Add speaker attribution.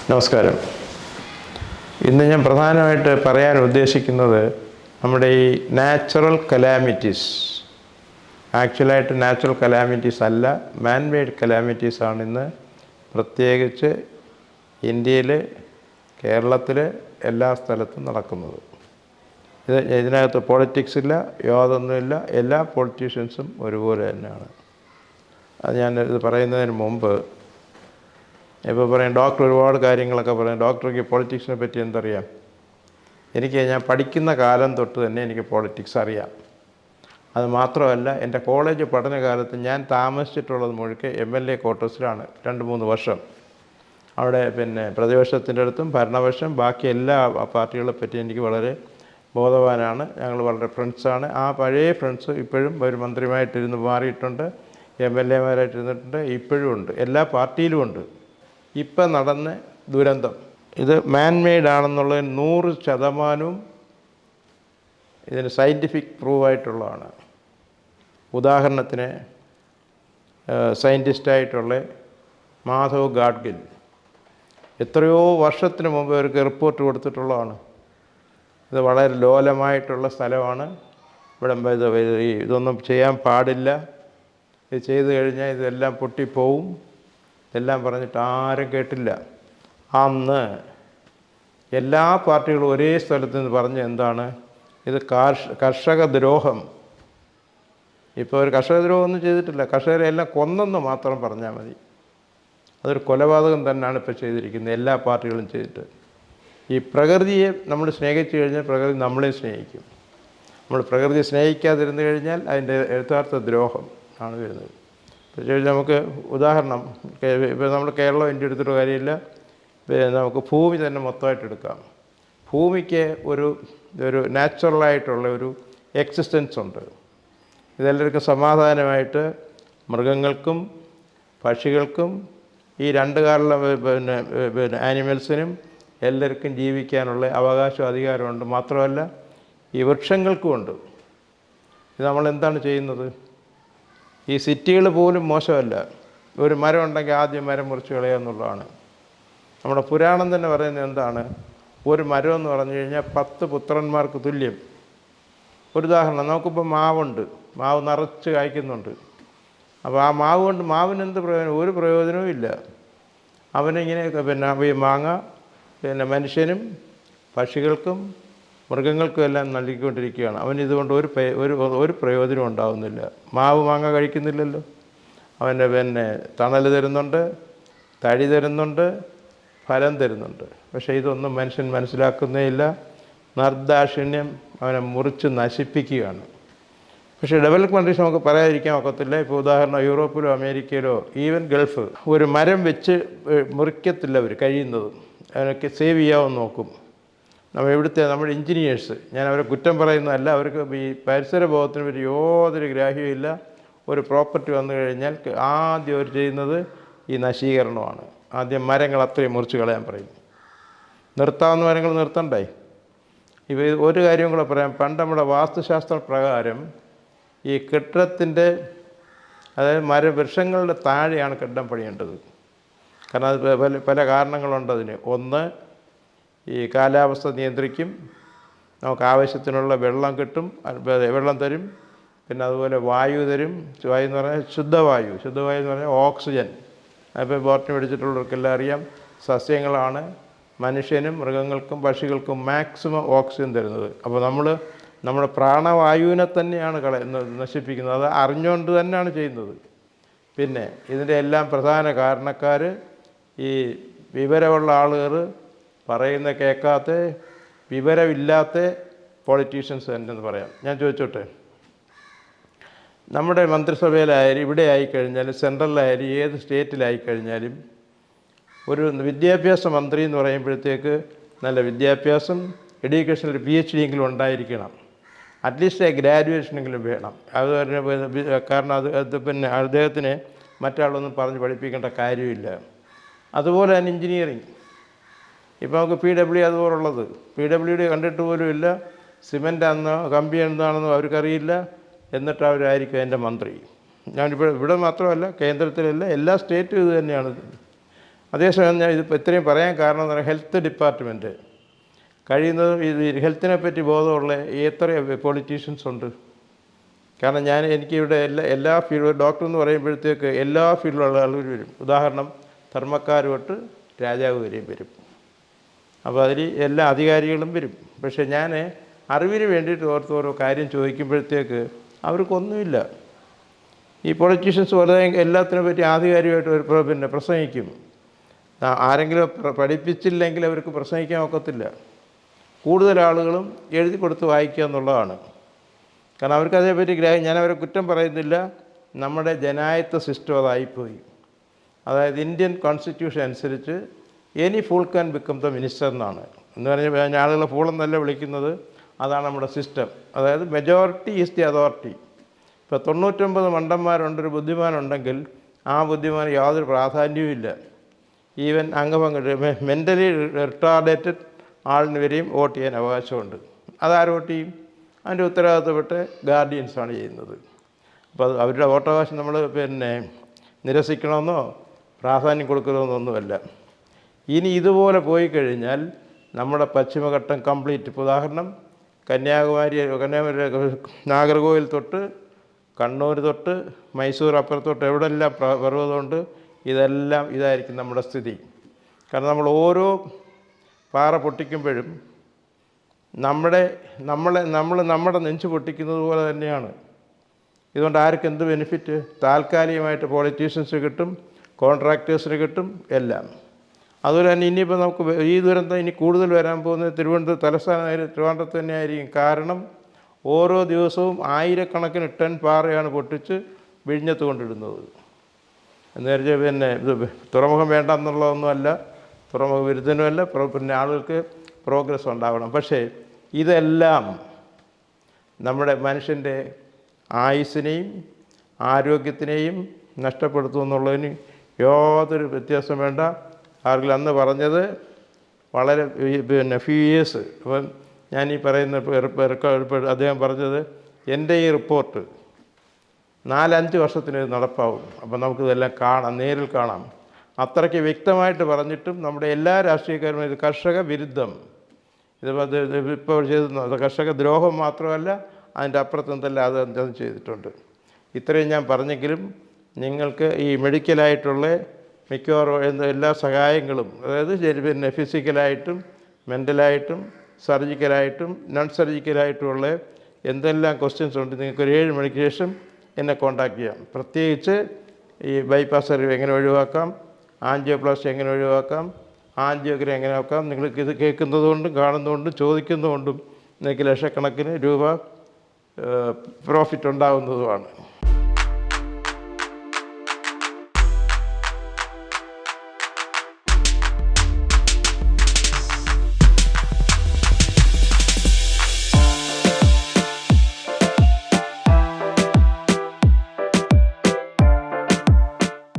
Speaker 1: നമസ്കാരം. ഇന്ന് ഞാൻ പ്രധാനമായിട്ട് പറയാൻ ഉദ്ദേശിക്കുന്നത് നമ്മുടെ ഈ നാച്ചുറൽ കലാമിറ്റീസ്, ആക്ച്വലായിട്ട് നാച്ചുറൽ കലാമിറ്റീസ് അല്ല, മാൻമെയ്ഡ് കലാമിറ്റീസ് ആണ് ഇന്ന് പ്രത്യേകിച്ച് ഇന്ത്യയിൽ, കേരളത്തിൽ, എല്ലാ സ്ഥലത്തും നടക്കുന്നത്. ഇതിനകത്ത് പൊളിറ്റിക്സ് ഇല്ല, യാതൊന്നുമില്ല. എല്ലാ പൊളിറ്റീഷ്യൻസും ഒരുപോലെ തന്നെയാണ്. അത് ഞാൻ ഇത് പറയുന്നതിന് മുമ്പ് ഇപ്പോൾ പറയും ഡോക്ടർ ഒരുപാട് കാര്യങ്ങളൊക്കെ പറയും. ഡോക്ടർക്ക് പൊളിറ്റിക്സിനെ പറ്റി എന്തറിയാം? ഞാൻ പഠിക്കുന്ന കാലം തൊട്ട് തന്നെ എനിക്ക് പൊളിറ്റിക്സ് അറിയാം. അത് മാത്രമല്ല, എൻ്റെ കോളേജ് പഠനകാലത്ത് ഞാൻ താമസിച്ചിട്ടുള്ളത് മുഴുക്കെ MLA ക്വാർട്ടേഴ്സിലാണ് 2-3 വർഷം. അവിടെ പ്രതിപക്ഷത്തിൻ്റെ അടുത്തും ഭരണപക്ഷം ബാക്കി എല്ലാ പാർട്ടികളെ പറ്റി എനിക്ക് വളരെ ബോധവാനാണ്. ഞങ്ങൾ വളരെ ഫ്രണ്ട്സാണ്. ആ പഴയ ഫ്രണ്ട്സ് ഇപ്പോഴും ഒരു മന്ത്രിമായിട്ടിരുന്ന് മാറിയിട്ടുണ്ട്, MLA മാരായിട്ടിരുന്നിട്ടുണ്ട്, ഇപ്പോഴും ഉണ്ട്, എല്ലാ പാർട്ടിയിലും ഉണ്ട്. ഇപ്പം നടന്ന ദുരന്തം ഇത് മാൻമെയ്ഡ് ആണെന്നുള്ളത് 100% ഇതിന് സയൻറ്റിഫിക് പ്രൂവായിട്ടുള്ളതാണ്. ഉദാഹരണത്തിന് സയൻറ്റിസ്റ്റായിട്ടുള്ള മാധവ് ഗാഡ്ഗിൽ എത്രയോ വർഷത്തിന് മുമ്പ് അവർക്ക് റിപ്പോർട്ട് കൊടുത്തിട്ടുള്ളതാണ്. ഇത് വളരെ ലോലമായിട്ടുള്ള സ്ഥലമാണ്, ഇവിടെ ഇതൊന്നും ചെയ്യാൻ പാടില്ല, ഇത് ചെയ്തു കഴിഞ്ഞാൽ ഇതെല്ലാം പൊട്ടിപ്പോവും, എല്ലാം പറഞ്ഞിട്ട് ആരും കേട്ടില്ല. അന്ന് എല്ലാ പാർട്ടികളും ഒരേ സ്ഥലത്ത് നിന്ന് പറഞ്ഞ എന്താണ്? ഇത് കർഷക ദ്രോഹം. ഇപ്പോൾ ഒരു കർഷക ദ്രോഹം ഒന്നും ചെയ്തിട്ടില്ല, കർഷകരെ എല്ലാം കൊന്നെന്ന് മാത്രം പറഞ്ഞാൽ മതി. അതൊരു കൊലപാതകം തന്നെയാണ് ഇപ്പോൾ ചെയ്തിരിക്കുന്നത്, എല്ലാ പാർട്ടികളും ചെയ്തിട്ട്. ഈ പ്രകൃതിയെ നമ്മൾ സ്നേഹിച്ചു കഴിഞ്ഞാൽ പ്രകൃതി നമ്മളെ സ്നേഹിക്കും. നമ്മൾ പ്രകൃതിയെ സ്നേഹിക്കാതിരുന്നു കഴിഞ്ഞാൽ അതിൻ്റെ യഥാർത്ഥ ദ്രോഹം ആണ് വരുന്നത്. നമുക്ക് ഉദാഹരണം, ഇപ്പോൾ നമ്മൾ കേരളം ഇന്ത്യ എടുത്തിട്ട് കാര്യമില്ല, നമുക്ക് ഭൂമി തന്നെ മൊത്തമായിട്ട് എടുക്കാം. ഭൂമിക്ക് ഒരു നാച്ചുറലായിട്ടുള്ള ഒരു എക്സിസ്റ്റൻസ് ഉണ്ട്. ഇതെല്ലാവർക്കും സമാധാനമായിട്ട് മൃഗങ്ങൾക്കും പക്ഷികൾക്കും ഈ രണ്ട് കാലുള്ള ആനിമൽസിനും എല്ലാവർക്കും ജീവിക്കാനുള്ള അവകാശവും അധികാരമുണ്ട്. മാത്രമല്ല ഈ വൃക്ഷങ്ങൾക്കുമുണ്ട്. ഇത് നമ്മളെന്താണ് ചെയ്യുന്നത്? ഈ സിറ്റികൾ പോലും മോശമല്ല, ഒരു മരം ഉണ്ടെങ്കിൽ ആദ്യം മരം മുറിച്ച് കളയുക എന്നുള്ളതാണ്. നമ്മുടെ പുരാണം തന്നെ പറയുന്നത് എന്താണ്? ഒരു മരം എന്ന് പറഞ്ഞു കഴിഞ്ഞാൽ 10 പുത്രന്മാർക്ക് തുല്യം. ഒരു ഉദാഹരണം, നമുക്കിപ്പോൾ മാവുണ്ട്, മാവ് നിറച്ച് കായ്ക്കുന്നുണ്ട്. അപ്പോൾ ആ മാവ് കൊണ്ട് മാവിനെന്ത് പ്രയോജനം? ഒരു പ്രയോജനവും ഇല്ല. അവനിങ്ങനെ ഈ മാങ്ങ മനുഷ്യനും പക്ഷികൾക്കും മൃഗങ്ങൾക്കും എല്ലാം നൽകിക്കൊണ്ടിരിക്കുകയാണ്. അവനിതുകൊണ്ട് ഒരു പ്രയോജനം ഉണ്ടാകുന്നില്ല. മാവ് മാങ്ങ കഴിക്കുന്നില്ലല്ലോ. അവൻ്റെ തണൽ തരുന്നുണ്ട്, തടി തരുന്നുണ്ട്, ഫലം തരുന്നുണ്ട്. പക്ഷേ ഇതൊന്നും മനുഷ്യൻ മനസ്സിലാക്കുന്നേ ഇല്ല. നിർദാക്ഷിണ്യം അവനെ മുറിച്ച് നശിപ്പിക്കുകയാണ്. പക്ഷേ ഡെവലപ്ഡ് കൺട്രീസ് നമുക്ക് പറയാതിരിക്കാൻ ഒക്കത്തില്ല. ഇപ്പോൾ ഉദാഹരണം യൂറോപ്പിലോ അമേരിക്കയിലോ ഈവൻ ഗൾഫ്, ഒരു മരം വെച്ച് മുറിക്കത്തില്ല അവർ കഴിയുന്നതും. അവനൊക്കെ സേവ് ചെയ്യാമെന്ന് നോക്കും. നമ്മുടെ എൻജിനീയേഴ്സ്, ഞാൻ അവരെ കുറ്റം പറയുന്നതല്ല, അവർക്ക് ഈ പരിസര ബോധത്തിന് പറ്റി യാതൊരു ഗ്രാഹ്യമില്ല. ഒരു പ്രോപ്പർട്ടി വന്നു കഴിഞ്ഞാൽ ആദ്യം അവർ ചെയ്യുന്നത് ഈ നശീകരണമാണ്. ആദ്യം മരങ്ങൾ അത്രയും മുറിച്ച് കളയാൻ പറയും. നിർത്താവുന്ന മരങ്ങൾ നിർത്തണ്ടേ? ഇപ്പോൾ ഒരു കാര്യം കൂടെ പറയാം. പണ്ട് നമ്മുടെ വാസ്തുശാസ്ത്ര പ്രകാരം ഈ കെട്ടിടത്തിൻ്റെ, അതായത് വൃക്ഷങ്ങളുടെ താഴെയാണ് കെട്ടിടം പണിയേണ്ടത്. കാരണം അത് പല കാരണങ്ങളുണ്ട് അതിന്. ഒന്ന്, ഈ കാലാവസ്ഥ നിയന്ത്രിക്കും, നമുക്ക് ആവശ്യത്തിനുള്ള വെള്ളം കിട്ടും, വെള്ളം തരും. പിന്നെ അതുപോലെ വായു തരും. വായു എന്ന് പറഞ്ഞാൽ ശുദ്ധവായു എന്ന് പറഞ്ഞാൽ ഓക്സിജൻ. അപ്പോൾ ബോട്ടണി പഠിച്ചിട്ടുള്ളവർക്കെല്ലാം അറിയാം, സസ്യങ്ങളാണ് മനുഷ്യനും മൃഗങ്ങൾക്കും പക്ഷികൾക്കും മാക്സിമം ഓക്സിജൻ തരുന്നത്. അപ്പോൾ നമ്മുടെ പ്രാണവായുവിനെ തന്നെയാണ് നശിപ്പിക്കുന്നത്. അത് അറിഞ്ഞുകൊണ്ട് തന്നെയാണ് ചെയ്യുന്നത്. പിന്നെ ഇതിൻ്റെ എല്ലാം പ്രധാന കാരണക്കാർ ഈ വിവരമുള്ള ആളുകൾ, പറയുന്ന കേൾക്കാത്ത വിവരമില്ലാത്ത പൊളിറ്റീഷ്യൻസ് തന്നെയെന്ന് പറയാം. ഞാൻ ചോദിച്ചോട്ടെ, നമ്മുടെ മന്ത്രിസഭയിലായാലും ഇവിടെ ആയിക്കഴിഞ്ഞാലും സെൻട്രലിലായാലും ഏത് സ്റ്റേറ്റിലായിക്കഴിഞ്ഞാലും ഒരു വിദ്യാഭ്യാസ മന്ത്രി എന്ന് പറയുമ്പോഴത്തേക്ക് നല്ല വിദ്യാഭ്യാസം, എഡ്യൂക്കേഷനിൽ PhD എങ്കിലും ഉണ്ടായിരിക്കണം. അറ്റ്ലീസ്റ്റ് ഗ്രാജുവേഷനെങ്കിലും വേണം. അത് കാരണം അത് പിന്നെ അദ്ദേഹത്തിന് മറ്റാളൊന്നും പറഞ്ഞ് പഠിപ്പിക്കേണ്ട കാര്യമില്ല. അതുപോലെ തന്നെ എൻജിനീയറിങ്, ഇപ്പോൾ നമുക്ക് PW അതുപോലുള്ളത്, PWD കണ്ടിട്ട് പോലും ഇല്ല. സിമൻ്റ് ആണെന്നോ കമ്പി എന്താണെന്നോ അവർക്കറിയില്ല. എന്നിട്ട് അവരായിരിക്കും എൻ്റെ മന്ത്രി. ഞാനിപ്പോൾ ഇവിടെ മാത്രമല്ല, കേന്ദ്രത്തിലല്ല, എല്ലാ സ്റ്റേറ്റും ഇത് തന്നെയാണ്. അതേസമയം ഞാൻ ഇതിപ്പോൾ ഇത്രയും പറയാൻ കാരണം എന്ന് പറഞ്ഞാൽ ഹെൽത്ത് ഡിപ്പാർട്ട്മെൻറ്റ് കഴിയുന്നതും ഇത് ഹെൽത്തിനെ പറ്റി ബോധമുള്ള എത്ര പൊളിറ്റീഷ്യൻസ് ഉണ്ട്. കാരണം എനിക്കിവിടെ എല്ലാ ഫീൽഡ് ഡോക്ടർ എന്ന് പറയുമ്പോഴത്തേക്ക് എല്ലാ ഫീൽഡിലുള്ള ആളുകൾ വരും. ഉദാഹരണം ധർമ്മക്കാർ തൊട്ട് രാജാവ് വരെയും വരും. അപ്പോൾ അതിൽ എല്ലാ അധികാരികളും വരും. പക്ഷേ ഞാൻ അറിവിന് വേണ്ടിയിട്ട് ഓരോ കാര്യം ചോദിക്കുമ്പോഴത്തേക്ക് അവർക്കൊന്നുമില്ല. ഈ പൊളിറ്റീഷ്യൻസ് വളരെ എല്ലാത്തിനെ പറ്റി ആധികാരികമായിട്ട് പ്രസംഗിക്കും. ആരെങ്കിലും പഠിപ്പിച്ചില്ലെങ്കിൽ അവർക്ക് പ്രസംഗിക്കാൻ ഒക്കത്തില്ല. കൂടുതൽ ആളുകളും എഴുതി കൊടുത്ത് വായിക്കുക എന്നുള്ളതാണ്. കാരണം അവർക്ക് അതേപറ്റി ഞാൻ അവരെ കുറ്റം പറയുന്നില്ല. നമ്മുടെ ജനായത്ത സിസ്റ്റം അതായിപ്പോയി. അതായത് ഇന്ത്യൻ കോൺസ്റ്റിറ്റ്യൂഷൻ അനുസരിച്ച് any fool can become the minister എന്നാണ്. എന്ന് പറഞ്ഞാൽ ആളുകളെ ഫൂളെന്നല്ല വിളിക്കുന്നത്. അതാണ് നമ്മുടെ സിസ്റ്റം. അതായത് മെജോറിറ്റി ഈസ് ദി അതോറിറ്റി. ഇപ്പോൾ 99 മണ്ടന്മാരുണ്ടൊരു ബുദ്ധിമാനുണ്ടെങ്കിൽ ആ ബുദ്ധിമാന് യാതൊരു പ്രാധാന്യവും ഇല്ല. ഈവൻ മെൻ്റലി റിട്ടാർഡേറ്റഡ് ആളിന് വരെയും വോട്ട് ചെയ്യാൻ അവകാശമുണ്ട്. അതാര് വോട്ട് ചെയ്യും? അതിൻ്റെ ഉത്തരവാദിത്തപ്പെട്ട ഗാർഡിയൻസാണ് ചെയ്യുന്നത്. അപ്പോൾ അവരുടെ വോട്ടവകാശം നമ്മൾ നിരസിക്കണമെന്നോ പ്രാധാന്യം കൊടുക്കണമെന്നൊന്നുമല്ല. ഇനി ഇതുപോലെ പോയി കഴിഞ്ഞാൽ നമ്മുടെ പശ്ചിമഘട്ടം കംപ്ലീറ്റ്, ഇപ്പോൾ ഉദാഹരണം കന്യാകുമാരി നാഗർകോവിൽ തൊട്ട് കണ്ണൂർ തൊട്ട് മൈസൂർ അപ്പുറത്തോട്ട് എവിടെയെല്ലാം പർവ്വതമുണ്ട്, ഇതായിരിക്കും നമ്മുടെ സ്ഥിതി. കാരണം നമ്മൾ ഓരോ പാറ പൊട്ടിക്കുമ്പോഴും നമ്മുടെ നെഞ്ച് പൊട്ടിക്കുന്നത് പോലെ തന്നെയാണ്. ഇതുകൊണ്ട് ആർക്ക് എന്ത് ബെനിഫിറ്റ്? താൽക്കാലികമായിട്ട് പൊളിറ്റീഷ്യൻസ് കിട്ടും, കോൺട്രാക്ടേഴ്സിന് കിട്ടും, എല്ലാം. അതുപോലെ തന്നെ ഇനിയിപ്പോൾ നമുക്ക് ഈ ദുരന്തം ഇനി കൂടുതൽ വരാൻ പോകുന്നത് തലസ്ഥാനമായ ട്രിവാൻഡ്രത്ത് തന്നെ ആയിരിക്കും. കാരണം ഓരോ ദിവസവും ആയിരക്കണക്കിന് ടൺ പാറയാണ് പൊട്ടിച്ച് വിഴിഞ്ഞത്ത് കൊണ്ടിടുന്നത്. എന്ന് വെച്ചാൽ ഇത് തുറമുഖം വേണ്ട എന്നുള്ളതൊന്നുമല്ല, തുറമുഖ വിരുദ്ധനുമല്ല, ആളുകൾക്ക് പ്രോഗ്രസ് ഉണ്ടാവണം. പക്ഷേ ഇതെല്ലാം നമ്മുടെ മനുഷ്യൻ്റെ ആയുസ്സിനെയും ആരോഗ്യത്തിനെയും നഷ്ടപ്പെടുത്തുമെന്നുള്ളതിന് യാതൊരു വ്യത്യാസം വേണ്ട. ആർക്കും അന്ന് പറഞ്ഞത് വളരെ ഫ്യൂ ഇയേഴ്സ്. അപ്പം ഞാനീ പറയുന്ന അദ്ദേഹം പറഞ്ഞത് എൻ്റെ ഈ റിപ്പോർട്ട് 4-5 വർഷത്തിനത് നടപ്പാവും. അപ്പം നമുക്കിതെല്ലാം കാണാം, നേരിൽ കാണാം. അത്രയ്ക്ക് വ്യക്തമായിട്ട് പറഞ്ഞിട്ടും നമ്മുടെ എല്ലാ രാഷ്ട്രീയക്കാരും ഇത് കർഷക വിരുദ്ധം, ഇപ്പോൾ ചെയ്ത് കർഷക ദ്രോഹം മാത്രമല്ല, അതിൻ്റെ അപ്പുറത്ത് എന്തെല്ലാം അത് ചെയ്തിട്ടുണ്ട്. ഇത്രയും ഞാൻ പറഞ്ഞെങ്കിലും നിങ്ങൾക്ക് ഈ മെഡിക്കലായിട്ടുള്ള മിക്കവാറും എല്ലാ സഹായങ്ങളും, അതായത് ഫിസിക്കലായിട്ടും മെൻ്റലായിട്ടും സർജിക്കലായിട്ടും നോൺ സർജിക്കലായിട്ടുമുള്ള എന്തെല്ലാം ക്വസ്റ്റ്യൻസ് ഉണ്ട്, നിങ്ങൾക്കൊരു 7 മണിക്ക് ശേഷം എന്നെ കോൺടാക്റ്റ് ചെയ്യാം. പ്രത്യേകിച്ച് ഈ ബൈപ്പാസ് സർജറി എങ്ങനെ ഒഴിവാക്കാം, ആൻജിയോപ്ലാസ്റ്റി എങ്ങനെ ഒഴിവാക്കാം, ആൻജിയോഗ്രാം എങ്ങനെ ആക്കാം, നിങ്ങൾക്ക് ഇത് കേൾക്കുന്നതുകൊണ്ടും കാണുന്നതുകൊണ്ടും ചോദിക്കുന്നതുകൊണ്ടും നിങ്ങൾക്ക് ലക്ഷക്കണക്കിന് രൂപ പ്രോഫിറ്റ് ഉണ്ടാകുന്നതുമാണ്.